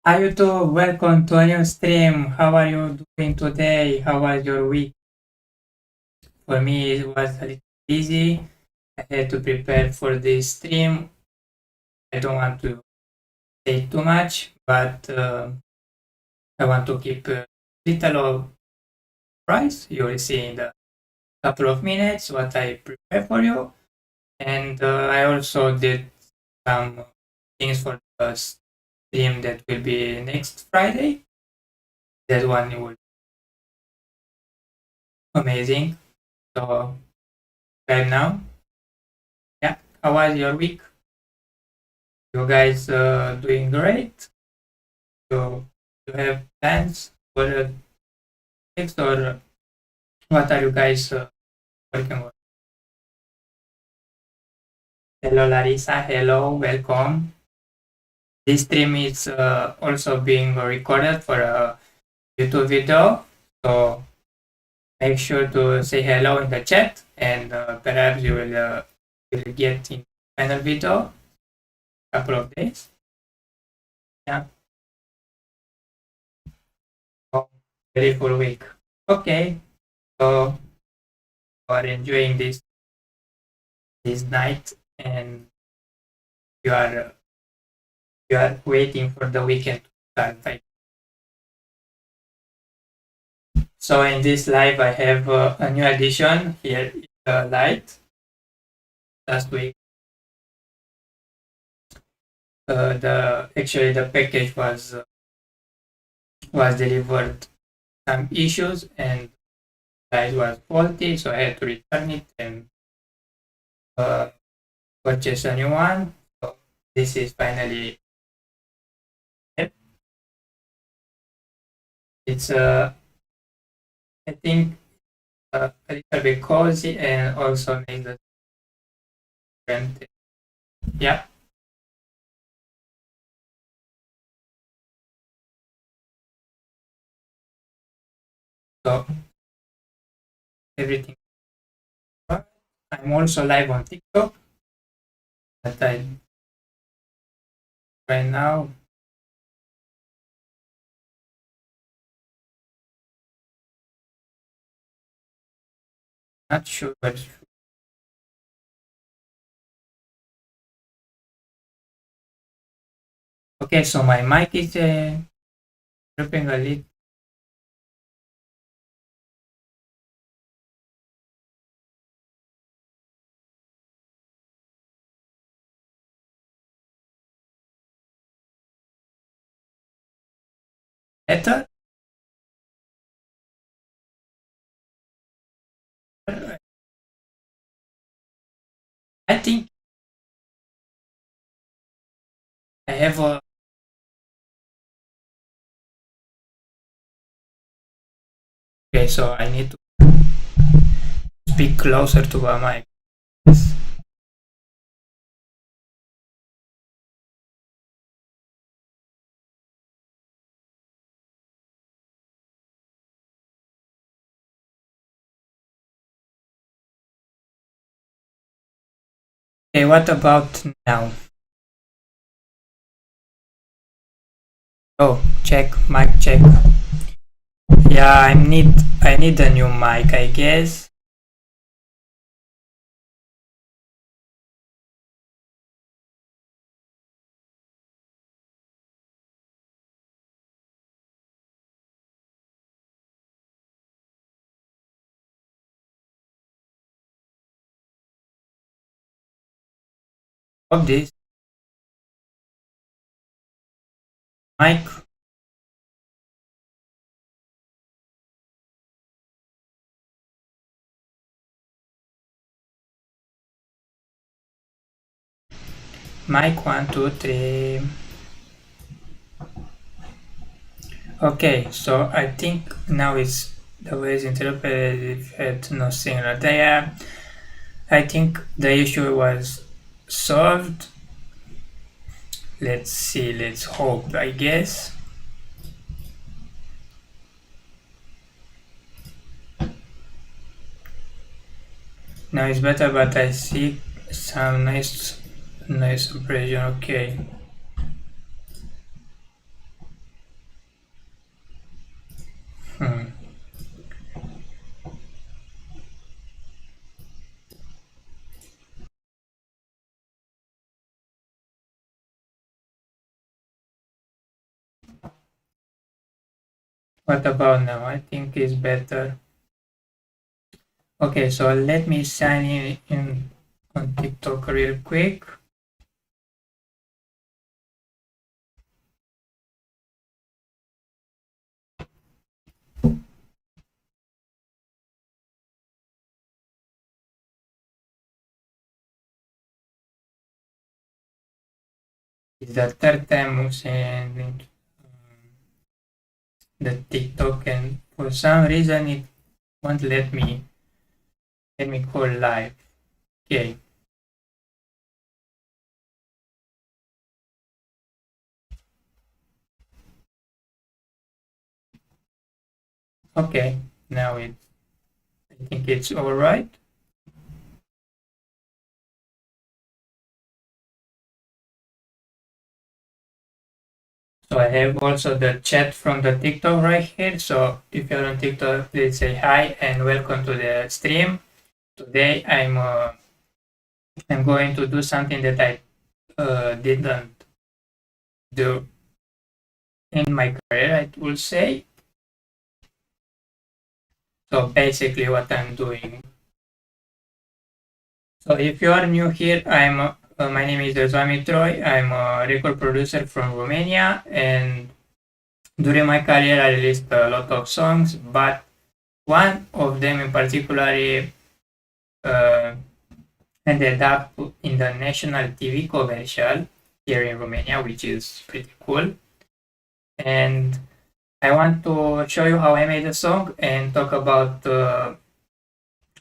Hi YouTube, welcome to a new stream. How are you doing today? How was your week? For me, it was a little busy. I had to prepare for this stream. I don't want to say too much, but I want to keep a little of price. You will see in a couple of minutes what I prepare for you. And I also did some things for the stream that will be next Friday. That one will be amazing. So right now, yeah, how was your week? You guys doing great? So you have plans for the next, or what are you guys working on? Hello Larissa, hello, welcome. This stream is also being recorded for a YouTube video, so make sure to say hello in the chat, and perhaps you will get in final video a couple of days. Yeah, so, very full week. Okay, so you are enjoying this night, and you are you are waiting for the weekend to start. Right? So in this live, I have a new addition. Here is the light. Last week, the actually the package was delivered some issues, and light was faulty, so I had to return it and uh, purchase a new one. So this is finally it. It's I think a little bit cozy and also makes the different. Yeah. So everything. I'm also live on TikTok, but I right now not sure. But okay, so my mic is dropping a little. Better. I think I have a. Okay, so I need to speak closer to my mic. Yes. Okay, what about now? Oh, check mic check. Yeah, I need a new mic, I guess. Of this mic. Mic 1, 2, 3. Okay, so I think now it's the way it's interpreted. It had no signal there. I think the issue was solved. Let's see, let's hope, I guess. Now it's better, but I see some nice impression. Okay. What about now? I think it's better. Okay, so let me sign in on TikTok real quick. It's the third time using the TikTok, and for some reason it won't let me call live. Okay. Okay. Now I think it's all right. So I have also the chat from the TikTok right here. So if you're on TikTok, please say hi and welcome to the stream. Today I'm going to do something that I didn't do in my career, I will say. So basically what I'm doing. So if you are new here, my name is Razvan Mitroi. I'm a record producer from Romania, and during my career I released a lot of songs, but one of them in particular uh, ended up in the national TV commercial here in Romania, which is pretty cool. And I want to show you how I made the song and talk about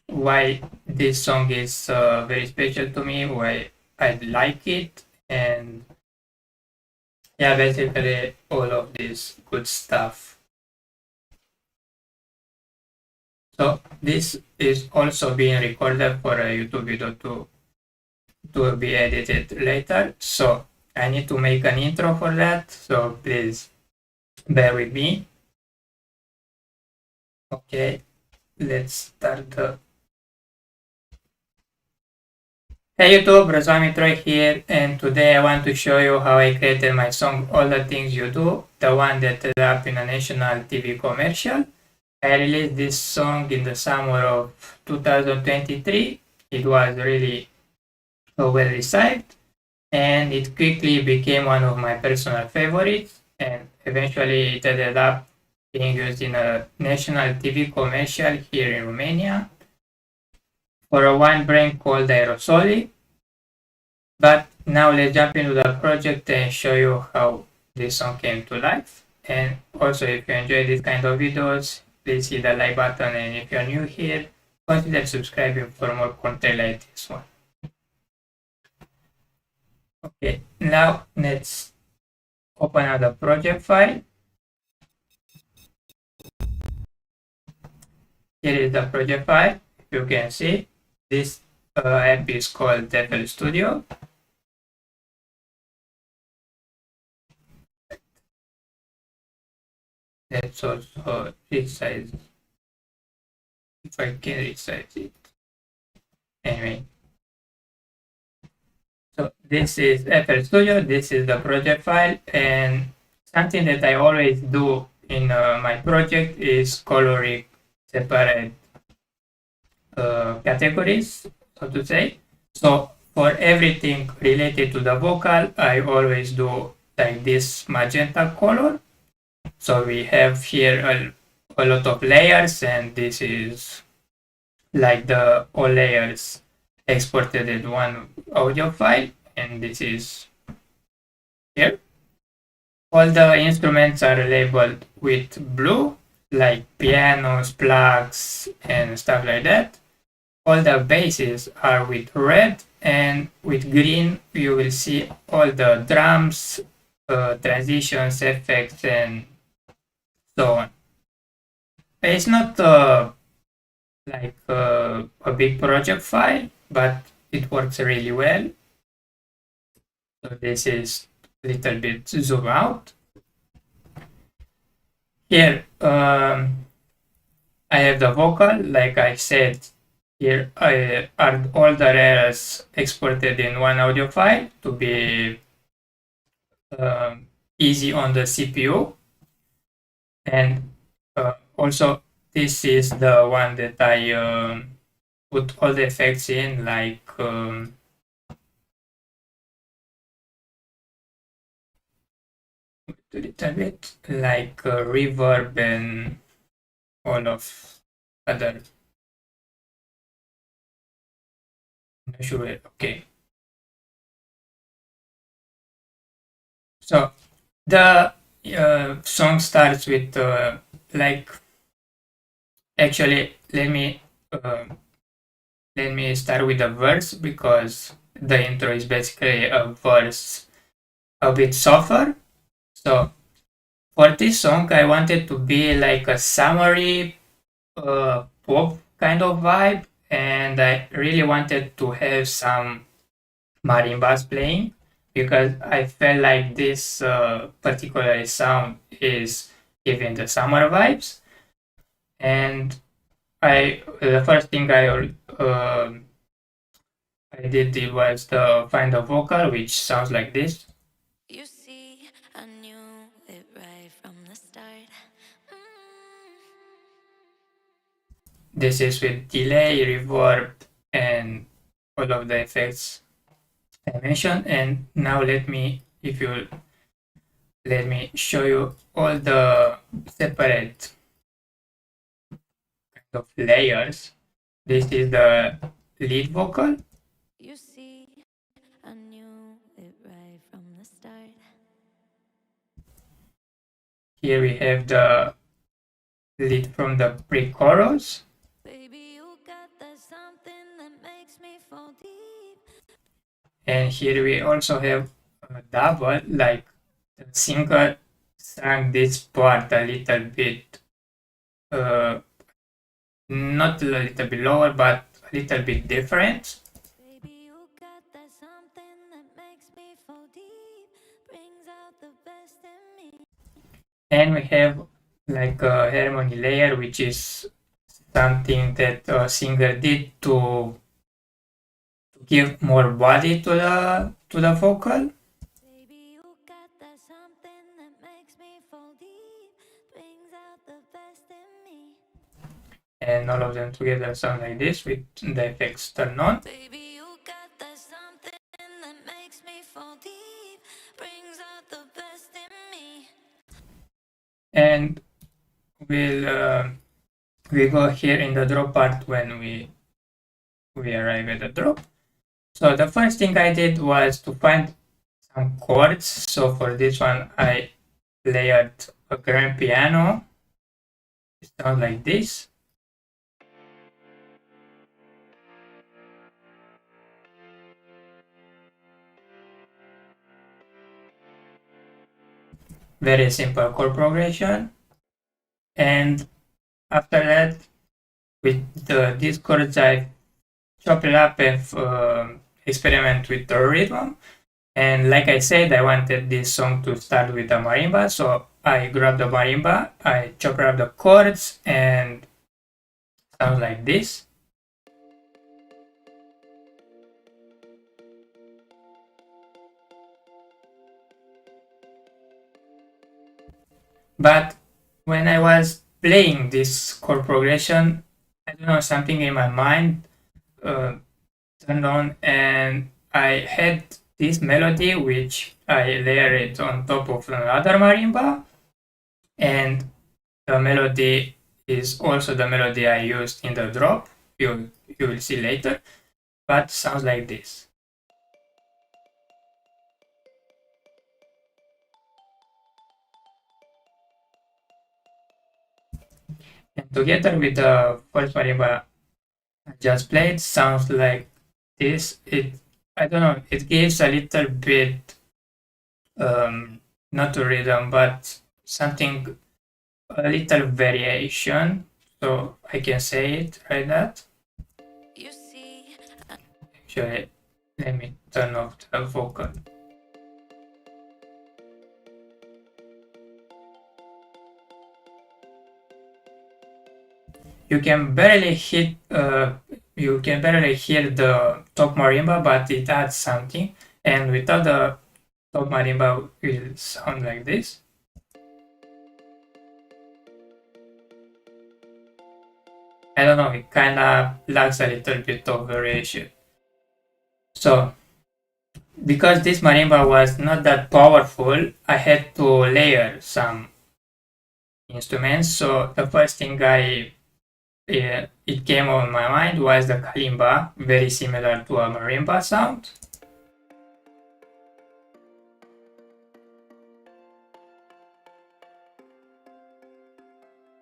why this song is very special to me, why I like it, and yeah, basically all of this good stuff. So this is also being recorded for a YouTube video to be edited later. So I need to make an intro for that. So please bear with me. Okay, let's start the. Hey YouTube, Razvan Mitroi here, and today I want to show you how I created my song All the Things You Do, the one that ended up in a national TV commercial. I released this song in the summer of 2023. It was really well received, and it quickly became one of my personal favorites, and eventually it ended up being used in a national TV commercial here in Romania for a wine brand called Aerosoli. But now let's jump into the project and show you how this song came to life. And also, if you enjoy these kind of videos, please hit the like button, and if you're new here, consider subscribing for more content like this one. Okay, now let's open up the project file. Here is the project file. If you can see, this app is called FL Studio. Let's also resize, if I can resize it. Anyway, so this is FL Studio, this is the project file, and something that I always do in my project is coloring separate categories, so to say. So for everything related to the vocal, I always do like this magenta color. So we have here a lot of layers, and this is like the all layers exported in one audio file, and this is here. All the instruments are labeled with blue, like pianos, plugs, and stuff like that. All the basses are with red, and with green you will see all the drums, transitions, effects, and so on. It's not like a big project file, but it works really well. So this is a little bit zoom out. Here I have the vocal, like I said. Here are all the layers exported in one audio file to be easy on the CPU. And Also, this is the one that I put all the effects in, like a little bit like reverb and all of other. Not sure. Okay, so the song starts with like actually uh, let me start with a verse because the intro is basically a verse a bit softer. So for this song, I wanted to be like a summary pop kind of vibe, and I really wanted to have some marimbas playing because I felt like this particular sound is giving the summer vibes. And I the first thing I did it was to find a vocal which sounds like this. You see, I knew it right from the start. This is with delay, reverb, and all of the effects I mentioned. And now if you let me show you all the separate kind of layers. This is the lead vocal. You see, I knew it right from the start. Here we have the lead from the pre-chorus. Baby, you got that something that makes me fall deep. And here we also have a double, like the singer sang this part a little bit, uh, not a little bit lower, but a little bit different. Baby, you got that something that makes me fall deep, brings out the best in me. And we have like a harmony layer, which is something that a singer did to give more body to the vocal. Baby, you got that something that makes me fall deep, brings out the best in me. And all of them together sound like this with the effects turned on. Baby, you got that something that makes me fall deep, brings out the best in me. And we go here in the drop part when we arrive at the drop. So the first thing I did was to find some chords. So for this one, I layered a grand piano. It sounds like this. Very simple chord progression. And after that, with these chords, I chop it up and experiment with the rhythm. And like I said, I wanted this song to start with a marimba, so I grabbed the marimba, I chop up the chords, and sounds like this. But when I was playing this chord progression, I don't know, something in my mind uh, turned on, and I had this melody which I layered on top of another marimba, and the melody is also the melody I used in the drop. You will see later, but sounds like this. And together with the first marimba I just played, sounds like this. I don't know, it gives a little bit not a rhythm, but something a little variation. So I can say it like that. You see, actually, let me turn off the vocal. You can barely hit you can barely hear the top marimba, but it adds something. And without the top marimba, it will sound like this. I don't know, it kind of lacks a little bit of variation. So because this marimba was not that powerful, I had to layer some instruments. So the first thing it came on my mind was the kalimba, very similar to a marimba sound.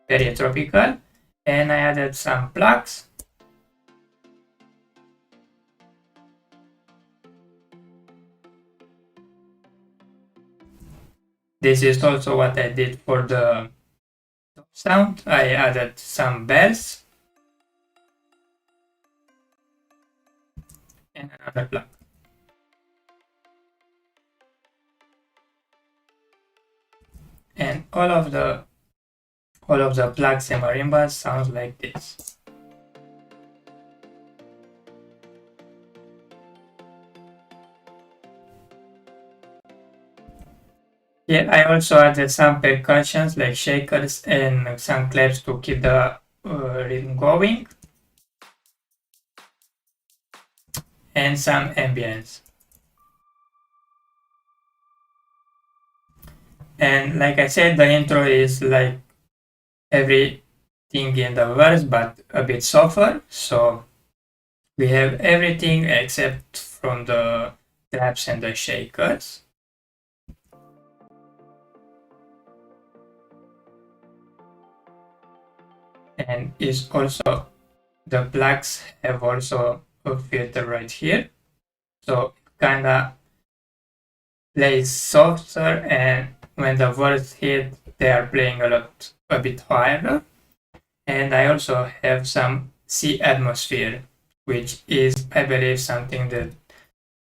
Very tropical. And I added some plucks. This is also what I did for the sound. I added some bells and another plug. And all of the plugs and marimbas sounds like this. Here I also added some percussions like shakers and some claps to keep the rhythm going, and some ambience. And like I said, the intro is like everything in the verse, but a bit softer. So we have everything except from the claps and the shakers. And is also the plugs have also a filter right here. So kinda plays softer, and when the words hit, they are playing a bit higher. And I also have some sea atmosphere, which is, I believe, something that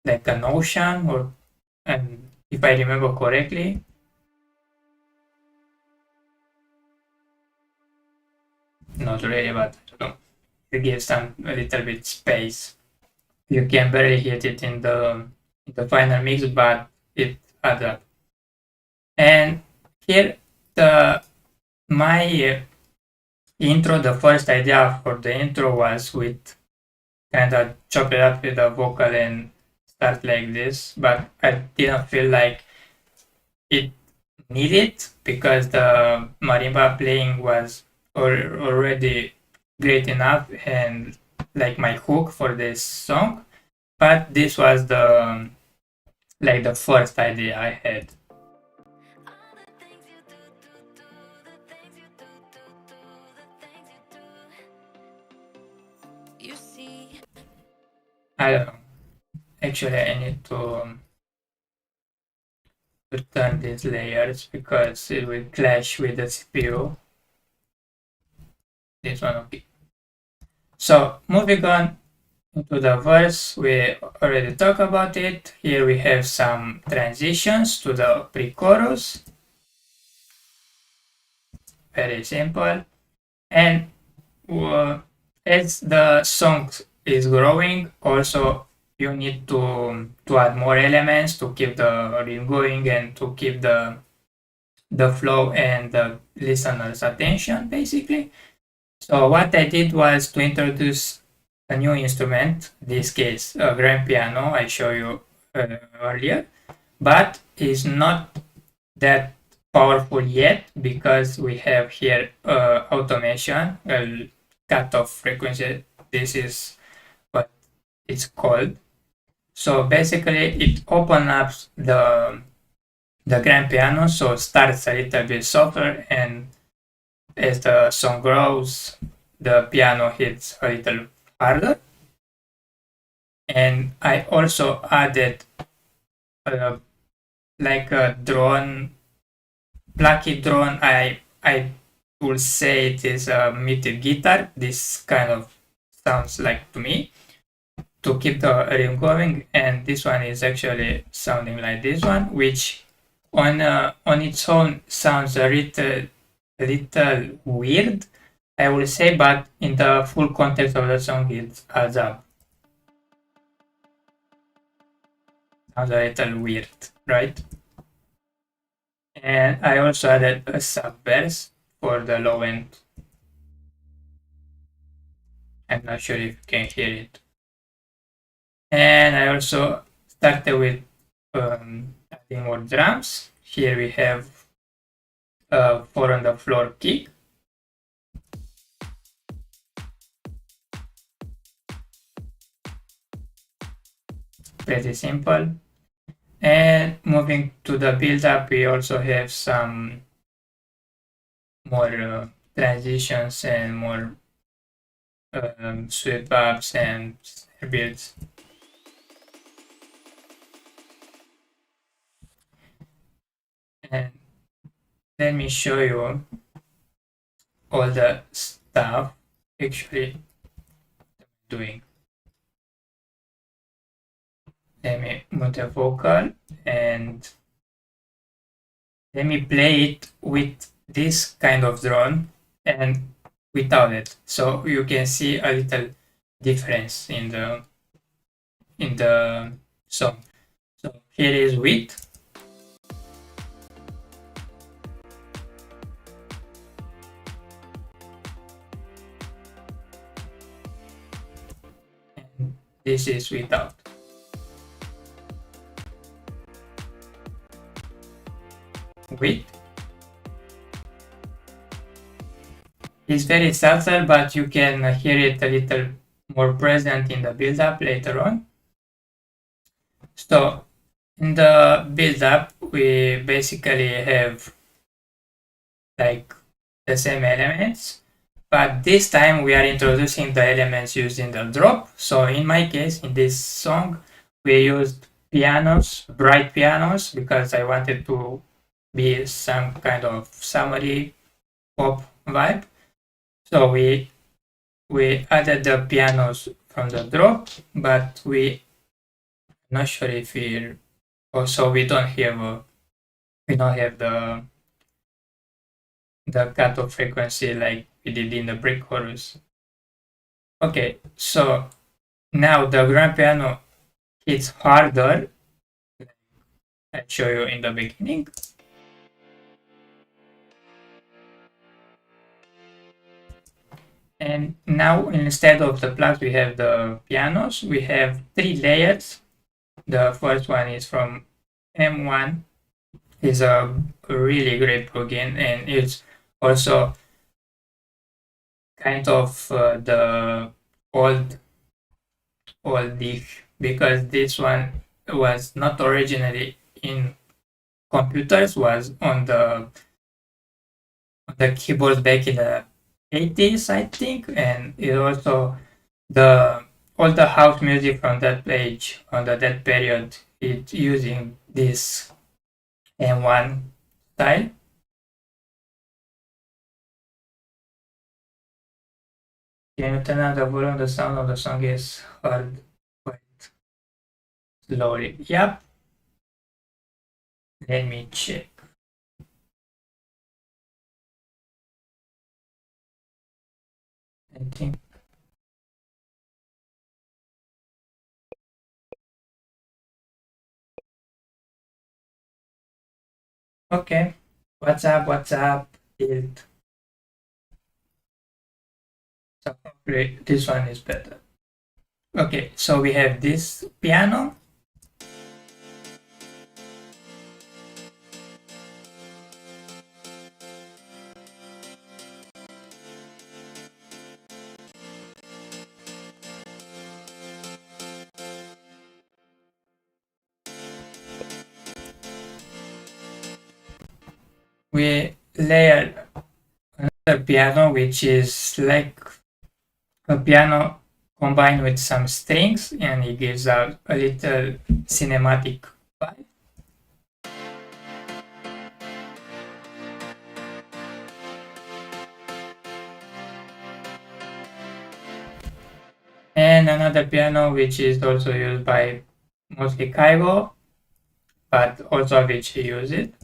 like an ocean, or and if I remember correctly, not really, but I don't know. It gives some a little bit space. You can barely hit it in the final mix, but it adds up. And here the my intro, the first idea for the intro was with kind of chop it up with the vocal and start like this, but I didn't feel like it needed because the marimba playing was already great enough and like my hook for this song. But this was the like the first idea I had. I don't know. Actually, I need to turn these layers because it will clash with the CPU. This one, okay. So moving on into the verse, we already talked about it. Here we have some transitions to the pre-chorus. Very simple. And as the song is growing, also you need to add more elements to keep the rhythm going and to keep the flow and the listener's attention, basically. So what I did was to introduce a new instrument, in this case a grand piano I showed you earlier, but is not that powerful yet because we have here automation, cutoff frequency. This is what it's called. So basically it opens up the grand piano, so it starts a little bit softer, and as the song grows, the piano hits a little harder. And I also added uh, like a drone, plucky drone. I would say it is a MIDI guitar. This kind of sounds like to me to keep the rhythm going. And this one is actually sounding like this one, which on its own sounds a little weird, I would say, but in the full context of the song, it adds up. Sounds a little weird, right? And I also added a sub verse for the low end. I'm not sure if you can hear it. And I also started with adding more drums. Here we have a 4 on the floor kick. Pretty simple. And moving to the build up, we also have some more transitions and more sweep ups and builds. And let me show you all the stuff actually doing. Let me move the vocal and let me play it with this kind of drone and without it, so you can see a little difference in the song. So here is with, and this is without. With is very subtle, but you can hear it a little more present in the build up later on. So in the build up, we basically have like the same elements, but this time we are introducing the elements used in the drop. So in my case, in this song, we used pianos, bright pianos, because I wanted to be some kind of summery pop vibe. So we added the pianos from the drop, but we not sure if we also we don't have the cutoff frequency like we did in the break chorus. Okay, so now the grand piano hits harder. I show you in the beginning. And now instead of the plugs, we have the pianos. We have 3 layers. The first one is from M1. It's a really great plugin, and it's also kind of the oldish, because this one was not originally in computers, was on the keyboards back in the 80s, I think, and it also the all the house music from that page on that period it's using this M1 style. Can you turn on the volume? The sound of the song is heard quite slowly. Yep. Let me check. I think. Okay. What's up? What's up? It. So hopefully this one is better. Okay, so we have this piano. We layer another piano, which is like a piano combined with some strings, and it gives out a little cinematic vibe. And another piano, which is also used by mostly Kaigo, but also Avicii use it.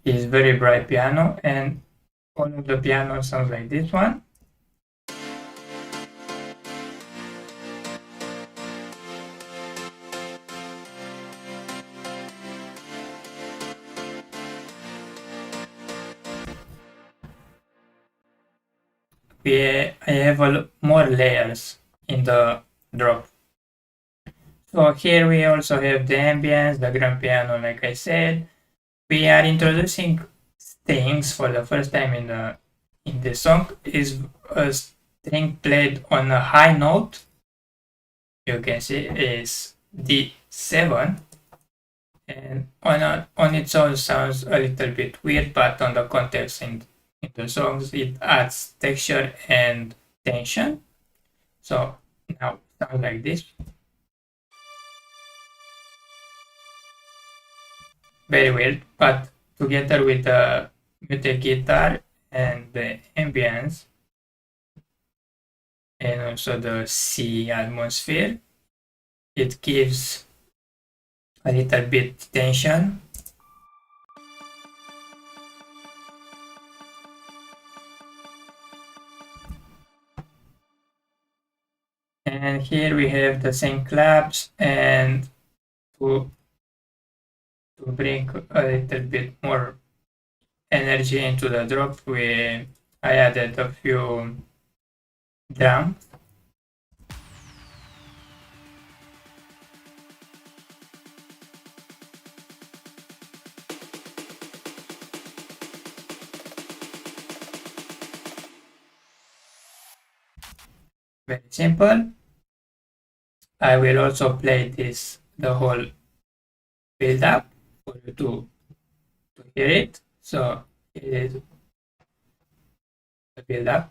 It's very bright piano, and all of the piano sounds like this one. I have more layers in the drop. So here we also have the ambience, the grand piano, like I said. We are introducing things for the first time in the song is a string played on a high note. You can see is D7, and on its own sounds a little bit weird, but on the context in the songs it adds texture and tension. So now it sounds like this. Very weird, but together with the guitar and the ambience and also the sea atmosphere, it gives a little bit tension. And here we have the same claps, and to bring a little bit more energy into the drop, I added a few drums. Very simple. I will also play the whole build up for you to hear it. So here is the build up.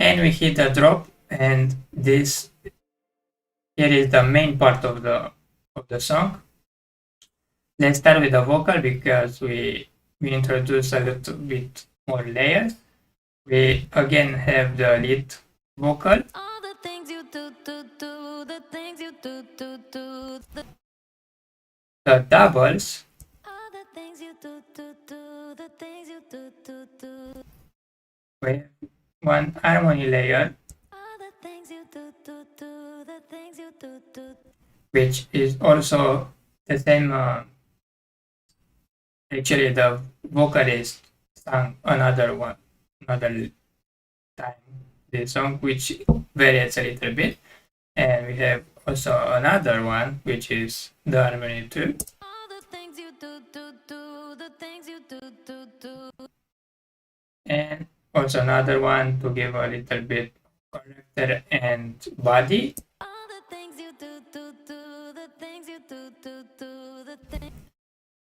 And we hit a drop, and this here is the main part of the song. Let's start with the vocal because we introduce a little bit more layers. We again have the lead vocal. The doubles. We have one harmony layer, which is also the same. Actually, the vocalist sang another time this song, which varies a little bit. And we have also another one, which is the harmony 2. And also another one to give a little bit character and body.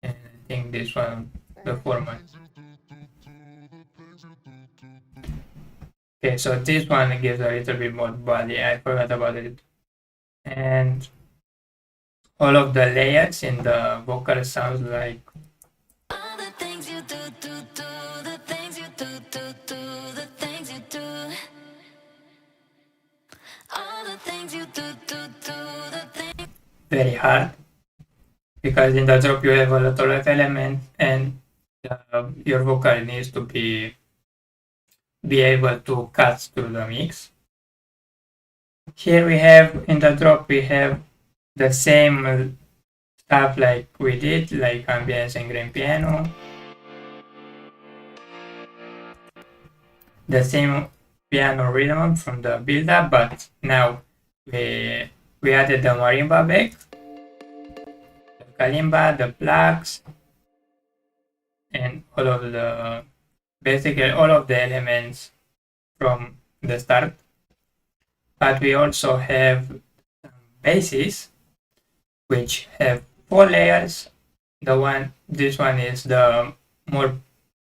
And I think this one, the format. Okay, so this one gives a little bit more body. I forgot about it. And all of the layers in the vocal sounds like very hard because in the drop you have a lot of elements and your vocal needs to be able to cut through the mix. Here we have in the drop we have the same stuff like we did, like ambience and grand piano. The same piano rhythm from the build up, but now we added the marimba back, the kalimba, the plugs, and basically all of the elements from the start. But we also have some basses which have 4 layers. This one is the more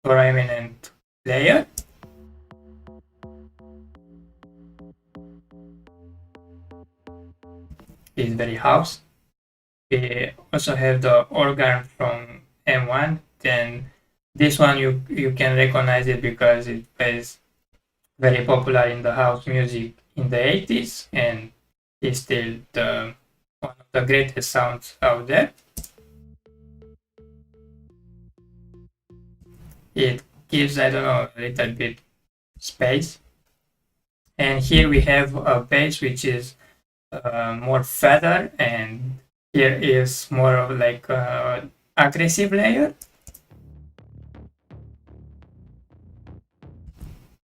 prominent layer. It's very house. We also have the organ from M1. Then this one you can recognize it because it was very popular in the house music in the 80s and is still one of the greatest sounds out there. It gives, I don't know, a little bit space. And here we have a base which is more feather, and here is more of like aggressive layer,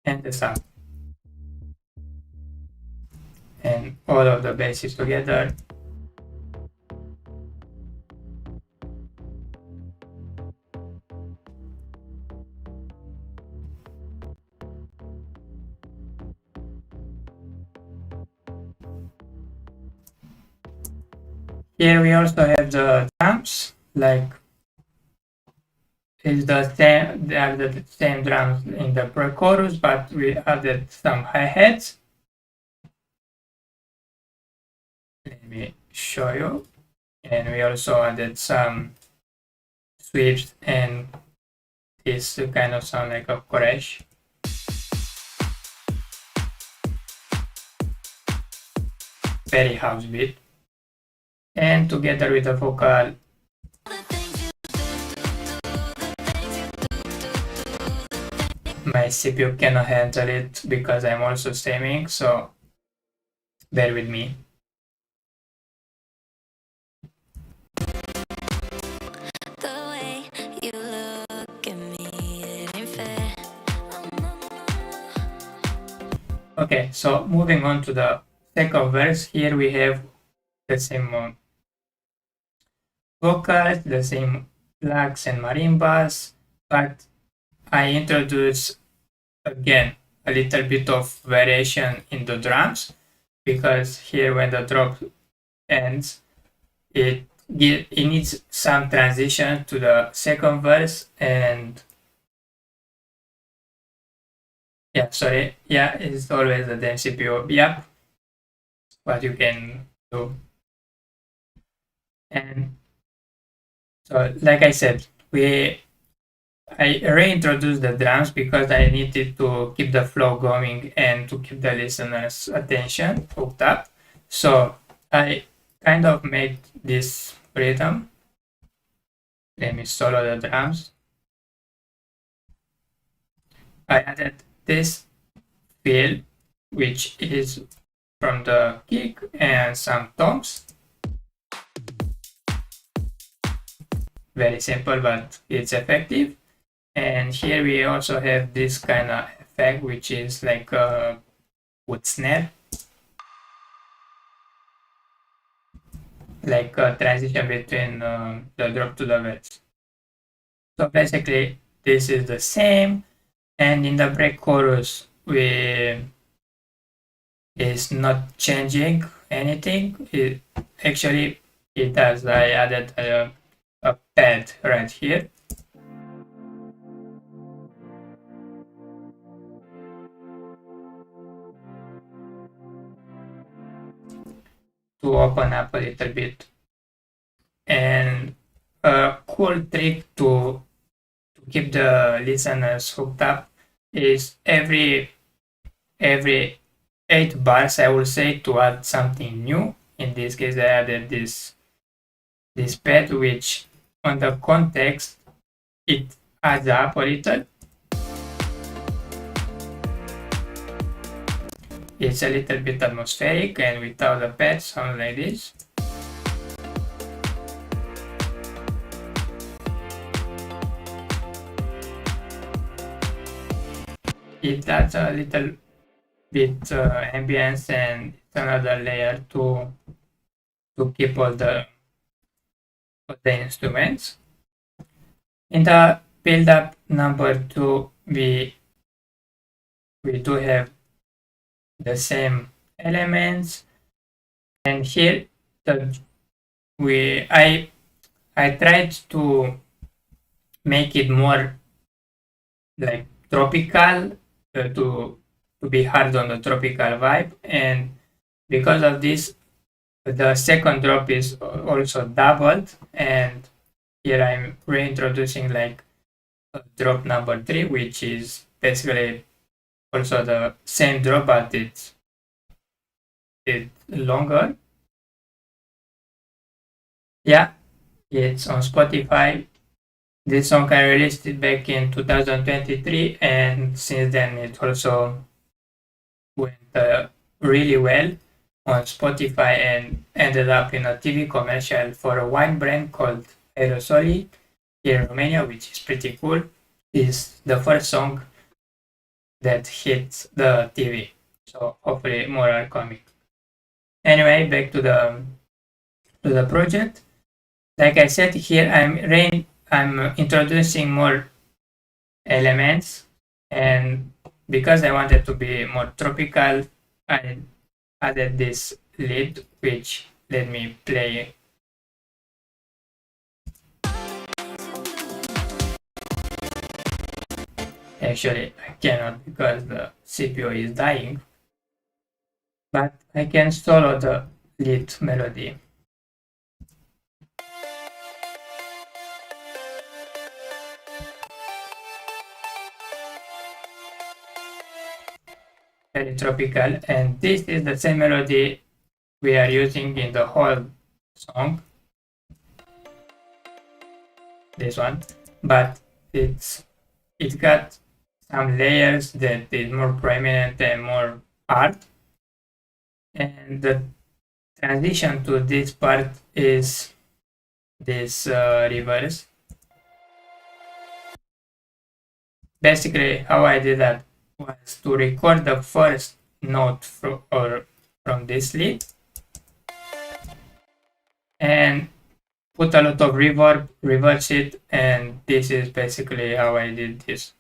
and the sun, and all of the bases together. Here we also have the drums, like it's the same, they are the same drums in the pre-chorus, but we added some hi-hats. Let me show you. And we also added some sweeps, and this kind of sound like a crash. Very house beat. And together with the vocal, my CPU cannot handle it because I'm also streaming, so bear with me. Okay, so moving on to the second verse, here we have the same vocals, the same blacks and marimbas, but I introduce again a little bit of variation in the drums, because here when the drop ends, it needs some transition to the second verse. And yeah, sorry, yeah, it's always the damn CPU. Yep, what you can do. And so, like I said, I reintroduced the drums because I needed to keep the flow going and to keep the listener's attention hooked up. So I kind of made this rhythm. Let me solo the drums. I added this fill, which is from the kick, and some toms. Very simple, but it's effective. And here we also have this kind of effect, which is like a wood snare, like a transition between the drop to the verse. So basically, this is the same. And in the break chorus, we is not changing anything. Actually, it does. I added a pad right here. To open up a little bit. And a cool trick to keep the listeners hooked up is every 8 bars, I will say, to add something new. In this case, I added this pad, which on the context, it adds up a little. It's a little bit atmospheric, and without the pad, sounds like this. It adds a little bit ambience, and it's another layer to keep all the instruments. In the build-up number 2, we do have the same elements, and here I tried to make it more like tropical, to be hard on the tropical vibe, and because of this, the second drop is also doubled, and here I'm reintroducing like drop number 3, which is basically also the same drop, but it's longer. Yeah, it's on Spotify. This song I released it back in 2023, and since then it also went really well on Spotify and ended up in a TV commercial for a wine brand called Aerosoli here in Romania, which is pretty cool. Is the first song that hits the TV. So hopefully more are coming. Anyway, back to the project. Like I said here, I'm introducing more elements, and because I wanted to be more tropical, I added this lead, which let me play. Actually, I cannot because the CPU is dying, but I can solo the lead melody. Very tropical, and this is the same melody we are using in the whole song, this one, but it's got some layers that is more prominent and more hard, and the transition to this part is this reverse. Basically, how I did that was to record the first note from this lead and put a lot of reverb, reverse it, and this is basically how I did this.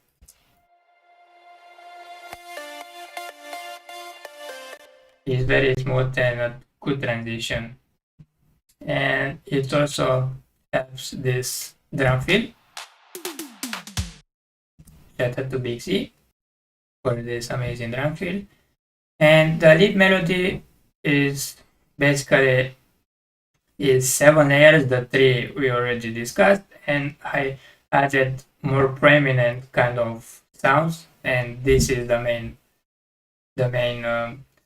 It's very smooth and a good transition. And it also has this drum fill. Shout out to Big C for this amazing drum fill. And the lead melody is basically is 7 layers, the 3 we already discussed, and I added more prominent kind of sounds, and this is the main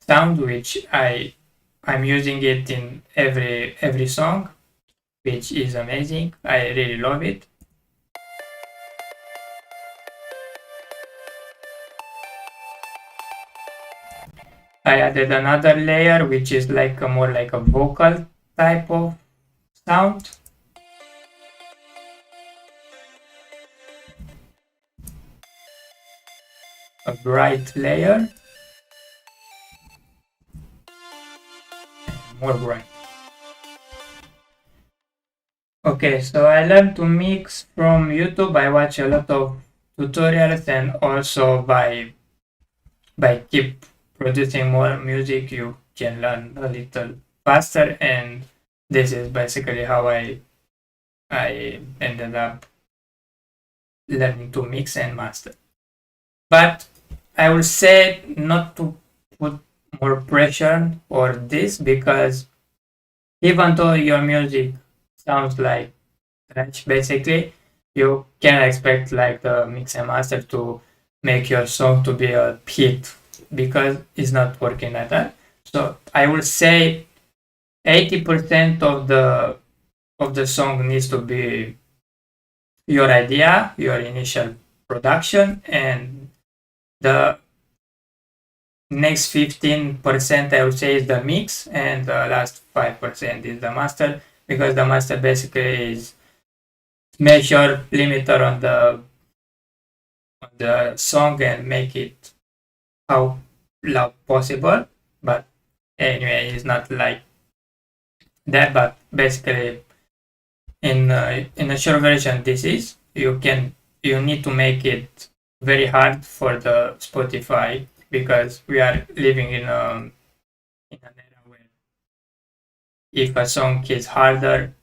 sound which I'm using it in every song, which is amazing. I really love it. I added another layer which is like a more like a vocal type of sound. A bright layer. More bright. Okay, so I learned to mix from YouTube. I watch a lot of tutorials, and also by keep producing more music, you can learn a little faster, and this is basically how I ended up learning to mix and master. But I will say not to put more pressure on this, because even though your music sounds like trash, basically, you can expect like the mix and master to make your song to be a hit, because it's not working like that. So I will say 80% of the song needs to be your idea, your initial production, and the next 15% I would say is the mix, and the last 5% is the master, because the master basically is measure limiter on the song and make it how loud possible. But anyway, it's not like that. But basically, in a short version, this is you need to make it very hard for the Spotify, because we are living in an era where if a song is harder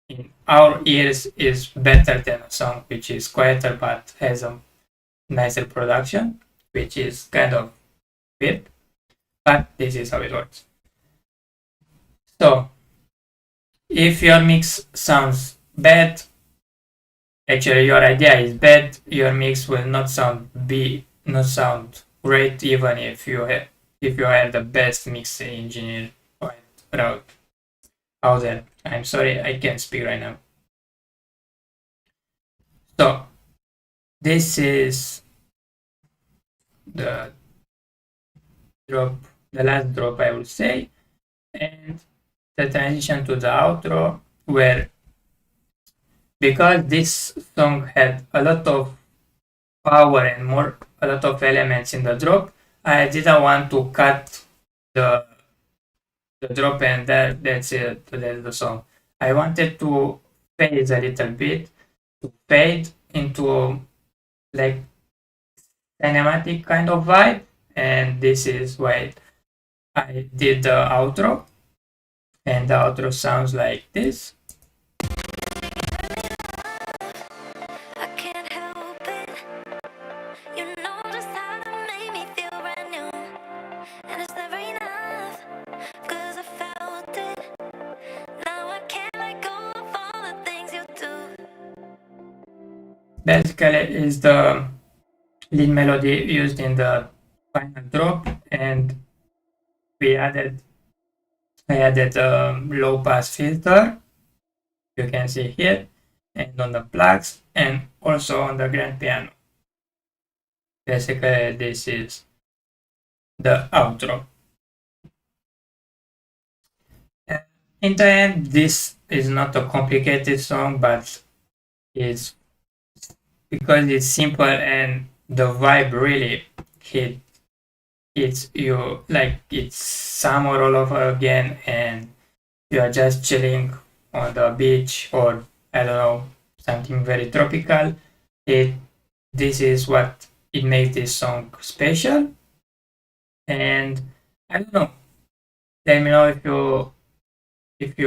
in our ears is better than a song which is quieter but has a nicer production, which is kind of weird, but this is how it works. So if your mix sounds bad, actually your idea is bad, your mix will not sound great, even if you are the best mix engineer right out there. I'm sorry, I can't speak right now. So this is the drop, the last drop I would say, and the transition to the outro where because this song had a lot of power and more a lot of elements in the drop, I didn't want to cut the the drop and that's it, that's the song. I wanted to fade a little bit, to fade into like cinematic kind of vibe, and this is why I did the outro, and the outro sounds like this. I can't help it. You know just how to make me feel brand new. And it's never enough, cause I felt it. Now I can't let go of all the things you do. Basically, is the lead melody used in the final drop, and we added I added a low pass filter. You can see here, and on the plugs, and also on the grand piano. Basically, this is the outro. And in the end, this is not a complicated song, but it's because it's simple and the vibe really hit it's you like it's summer all over again and you are just chilling on the beach or I don't know something very tropical. It this is what it makes this song special. And I don't know, let me know if you if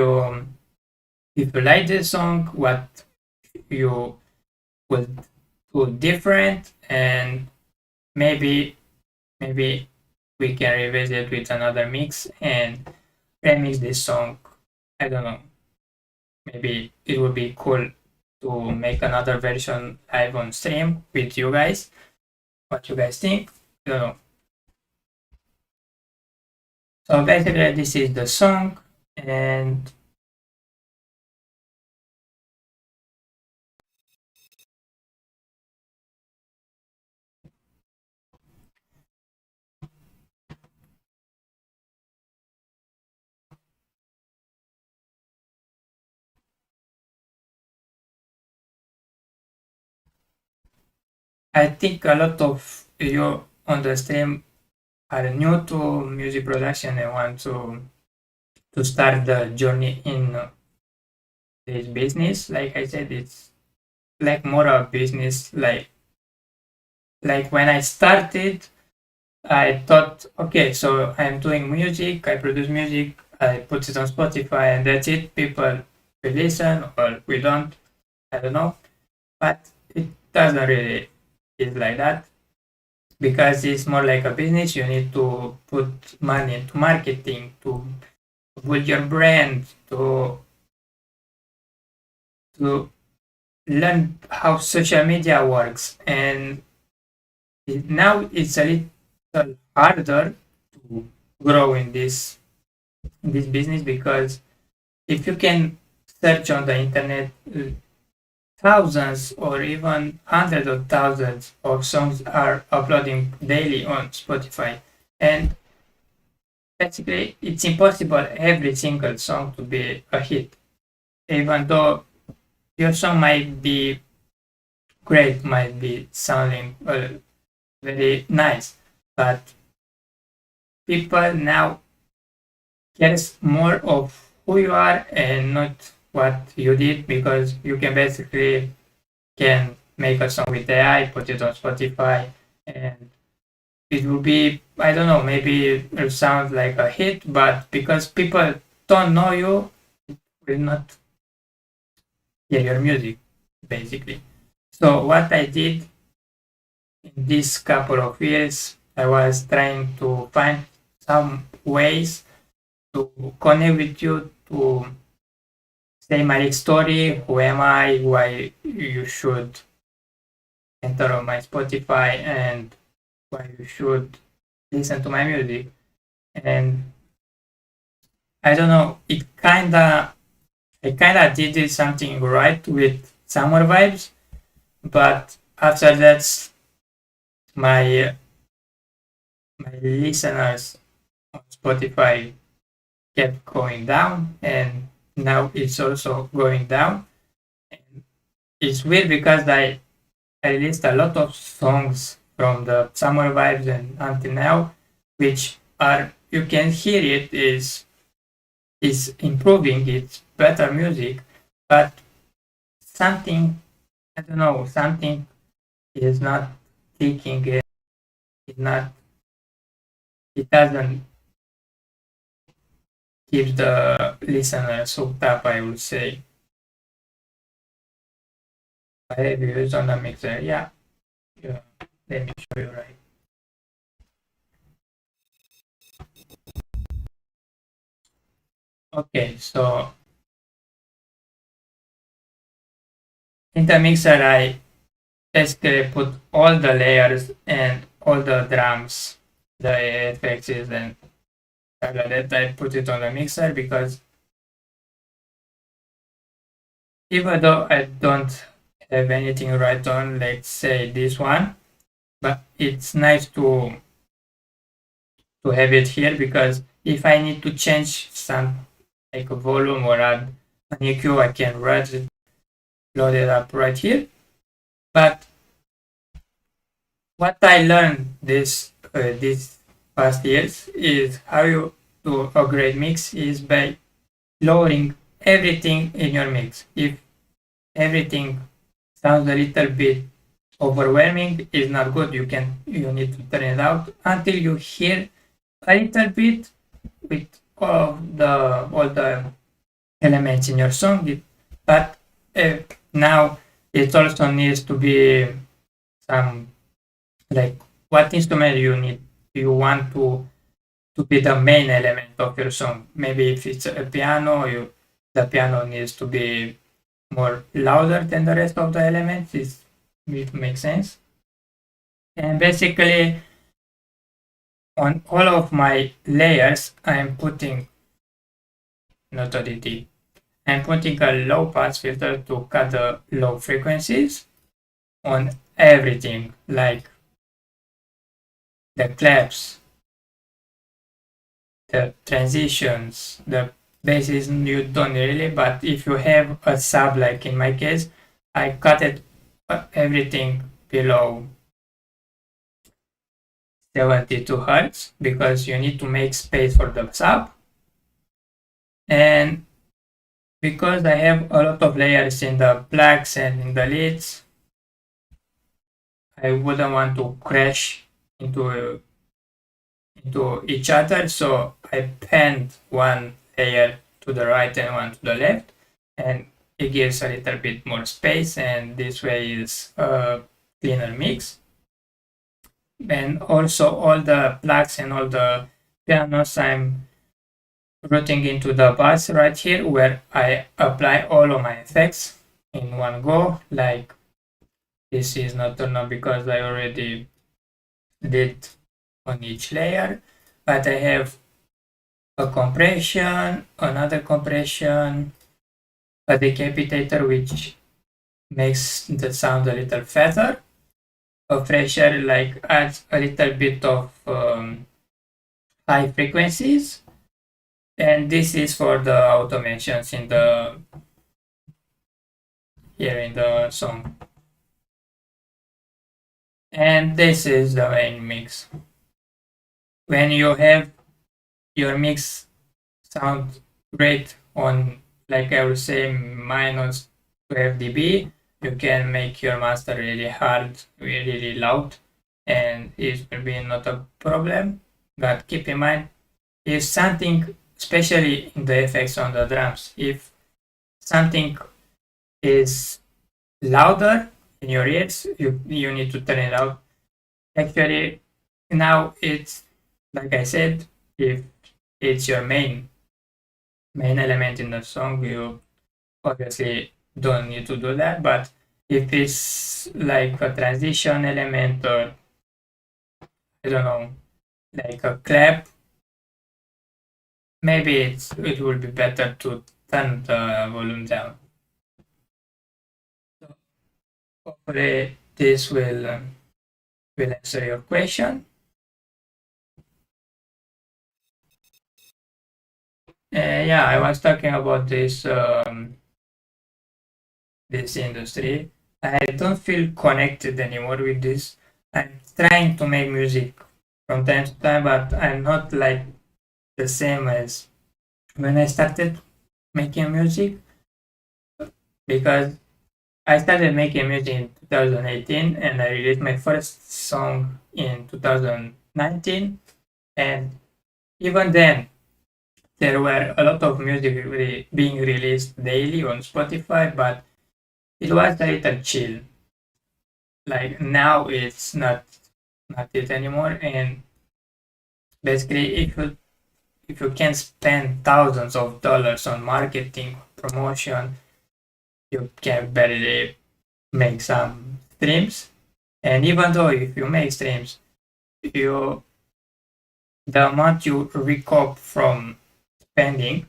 you like this song, what you would do different, and maybe we can revisit with another mix and remix this song. I don't know, maybe it would be cool to make another version live on stream with you guys. What you guys think? I don't know. So basically, this is the song, and I think a lot of you on the stream are new to music production and want to start the journey in this business. Like I said, it's like more a business. Like when I started, I thought, okay, so I'm doing music, I produce music, I put it on Spotify, and that's it. People will listen or we don't, I don't know. But it doesn't really is like that because it's more like a business. You need to put money into marketing, to build your brand, to learn how social media works, and now it's a little harder to grow in this business because if you can search on the internet, thousands or even hundreds of thousands of songs are uploading daily on Spotify, and basically it's impossible every single song to be a hit, even though your song might be great, might be sounding very nice, but people now cares more of who you are and not what you did because you can basically can make a song with AI, put it on Spotify, and it will be I don't know, maybe it will sound like a hit, but because people don't know you, will not hear your music basically. So what I did in this couple of years, I was trying to find some ways to connect with you to say my story, who am I, why you should enter on my Spotify, and why you should listen to my music. And I don't know, I kinda did something right with summer vibes but after that, my my listeners on Spotify kept going down, and now it's also going down. And it's weird because I released a lot of songs from the summer vibes and until now, which are, you can hear it, is improving, it's better music, but something, I don't know, something is not clicking, it not, it doesn't keep the listeners hooked up, I would say. Reviews on the mixer, yeah, yeah. Let me show you right. Okay, so in the mixer I basically put all the layers and all the drums, the effects and stuff like that. I put it on the mixer because even though I don't have anything right on, let's say this one, but it's nice to have it here because if I need to change some like a volume or add an EQ, I can load it up right here. But what I learned this past years is how you do a great mix is by lowering everything in your mix. If everything sounds a little bit overwhelming, is not good. You need to turn it out until you hear a little bit with all the elements in your song. But uh, now it also needs to be some, like, what instrument you want to be the main element of your song. Maybe if it's a piano, the piano needs to be more louder than the rest of the elements. It makes sense. And basically, on all of my layers, I'm putting not ODT. I'm putting a low pass filter to cut the low frequencies on everything, like the claps, the transitions, the basses you don't really, but if you have a sub, like in my case, I cut it everything below 72 hertz because you need to make space for the sub. And because I have a lot of layers in the blacks and in the leads, I wouldn't want to crash into into each other, so I panned one layer to the right and one to the left, and it gives a little bit more space, and this way is a cleaner mix. And also all the plugs and all the pianos I'm routing into the bus right here, where I apply all of my effects in one go. Like, this is not turned on because I already did on each layer, but I have a compression, another compression, a decapitator which makes the sound a little fatter, a pressure like adds a little bit of high frequencies, and this is for the automations in the here in the song. And this is the main mix. When you have your mix sound great on, like I would say, minus 12 dB, you can make your master really hard, really loud, and it will be not a problem. But keep in mind, if something, especially in the effects on the drums, if something is louder in your ears, you need to turn it out. Actually, now it's, like I said, if it's your main element in the song, you obviously don't need to do that. But if it's like a transition element, or I don't know, like a clap, maybe it will be better to turn the volume down. hopefully this will answer your question. Yeah, I was talking about this industry. I don't feel connected anymore with this. I'm trying to make music from time to time, but I'm not like the same as when I started making music, because I started making music in 2018 and I released my first song in 2019. And even then, there were a lot of music being released daily on Spotify, but it was a little chill. Like now, it's not it anymore. And basically, if you can spend thousands of dollars on marketing promotion, you can barely make some streams. And even though if you make streams, you the amount you recoup from spending,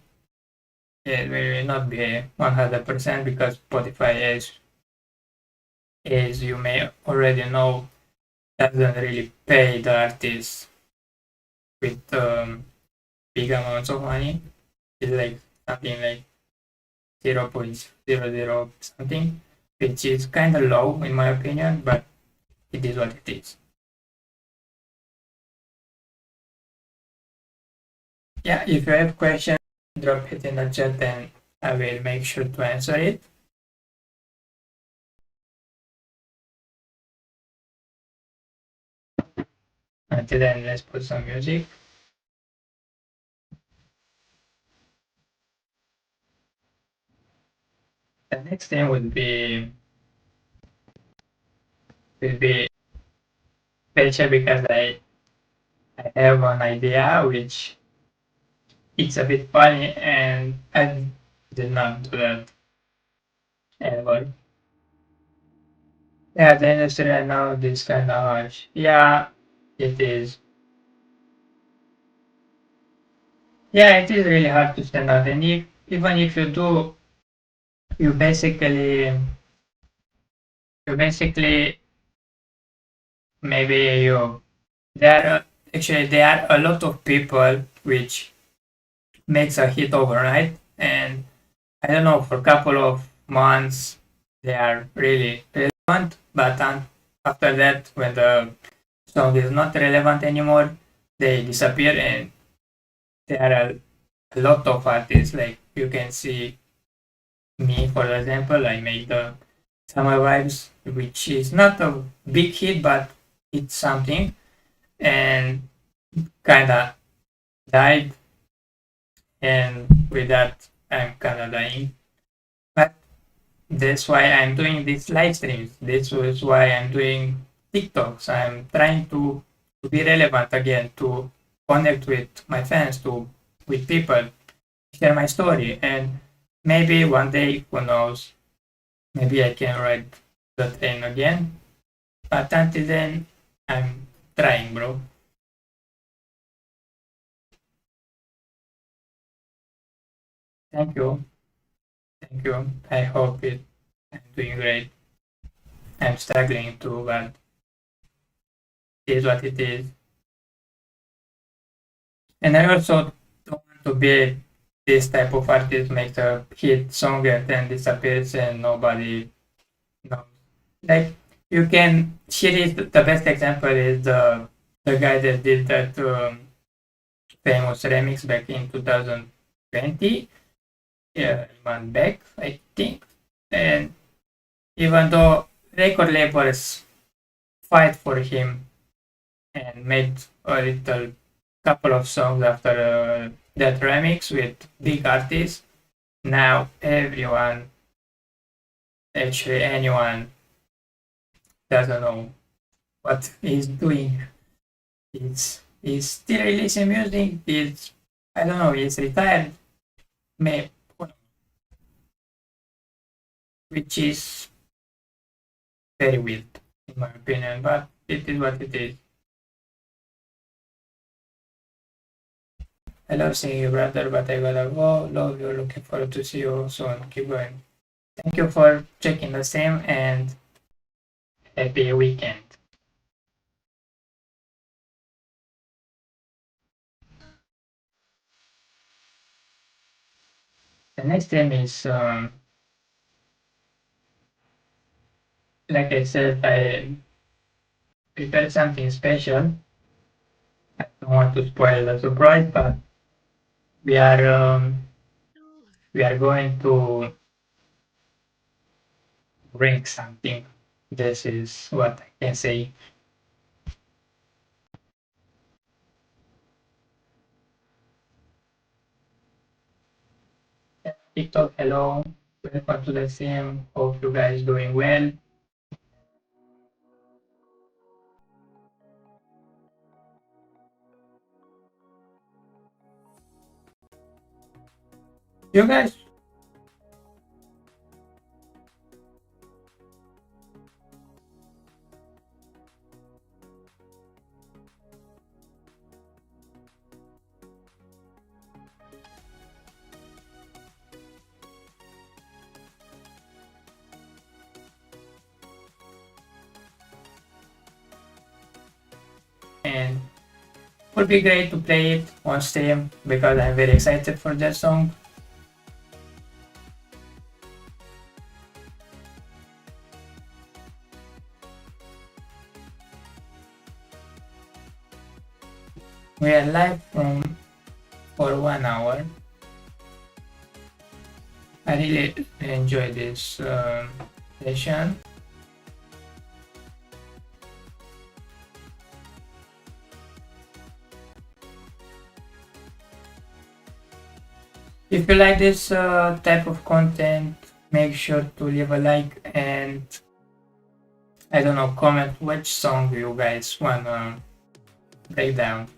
it will not be 100% because Spotify, as you may already know, doesn't really pay the artists with big amounts of money. It's like something like 0.00 something, which is kind of low in my opinion, but it is what it is. Yeah, if you have questions, drop it in the chat and I will make sure to answer it. Until then, let's put some music. The next thing would be special because I have an idea which it's a bit funny and I did not do that ever. Yeah, the industry right now is kind of harsh. Yeah, it is. Yeah, it is really hard to stand out. And even if you do, you basically, you basically, maybe you, there are, actually, there are a lot of people which makes a hit overnight. And I don't know, for a couple of months, they are really relevant. But after that, when the song is not relevant anymore, they disappear. And there are a lot of artists, like you can see me, for example, I made the Summer Vibes, which is not a big hit, but it's something, and kind of died. And with that, I'm kind of dying. But that's why I'm doing these live streams. This is why I'm doing TikToks. I'm trying to be relevant again, to connect with my fans, with people, share my story, and maybe one day, who knows, maybe I can ride the train again. But until then, I'm trying, bro. Thank you. Thank you. I hope I'm doing great. I'm struggling too, but it is what it is. And I also don't want to be this type of artist makes a hit song and then disappears and nobody knows. Like you can, here is the best example is the guy that did that famous remix back in 2020, yeah, man back, I think. And even though record labels fight for him and made a little couple of songs after that remix with big artists, now everyone, actually anyone, doesn't know what he's doing. He's still releasing music. He's, I don't know, he's retired, may, which is very weird in my opinion, but it is what it is. I love seeing you, brother, but I gotta go. Love you. Looking forward to see you soon. Keep going. Thank you for checking the same, and happy weekend. The next stream is, like I said, I prepared something special. I don't want to spoil the surprise, but we are um, we are going to bring something. This is what I can say. TikTok, hello, welcome to the stream. Hope you guys doing well. You guys, and would be great to play it on stream because I'm very excited for that song. We are live from for 1 hour. I really enjoy this session. If you like this type of content, make sure to leave a like and I don't know, comment which song you guys wanna break down.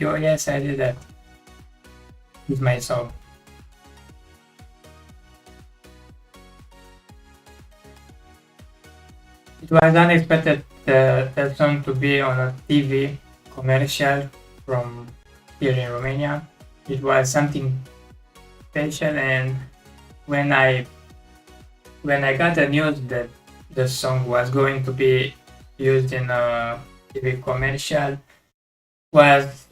Oh yes, I did that with my song. It was unexpected that song to be on a TV commercial from here in Romania. It was something special, and when I got the news that the song was going to be used in a TV commercial, was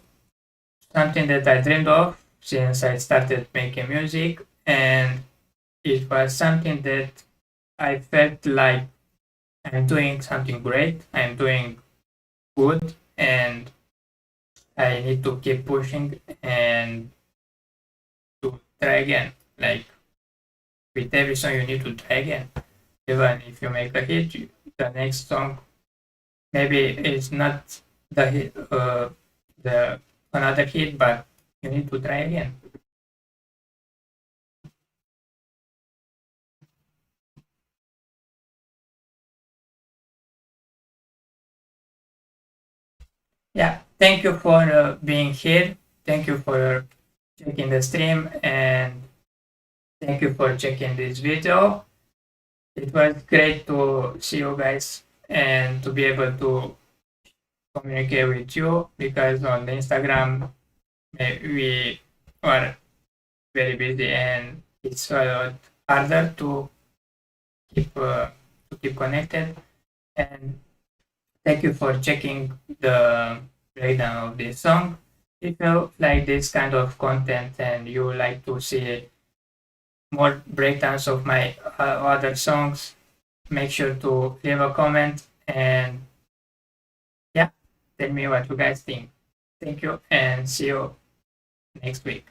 something that I dreamed of since I started making music, and it was something that I felt like I'm doing something great, I'm doing good, and I need to keep pushing and to try again. Like with every song, you need to try again. Even if you make a hit, the next song maybe it's not the hit, the another hit, but you need to try again. Yeah, thank you for being here. Thank you for checking the stream and thank you for checking this video. It was great to see you guys and to be able to communicate with you because on the Instagram we are very busy and it's a lot harder keep to keep connected. And thank you for checking the breakdown of this song. If you like this kind of content and you like to see more breakdowns of my other songs, make sure to leave a comment and yeah, tell me what you guys think. Thank you and see you next week.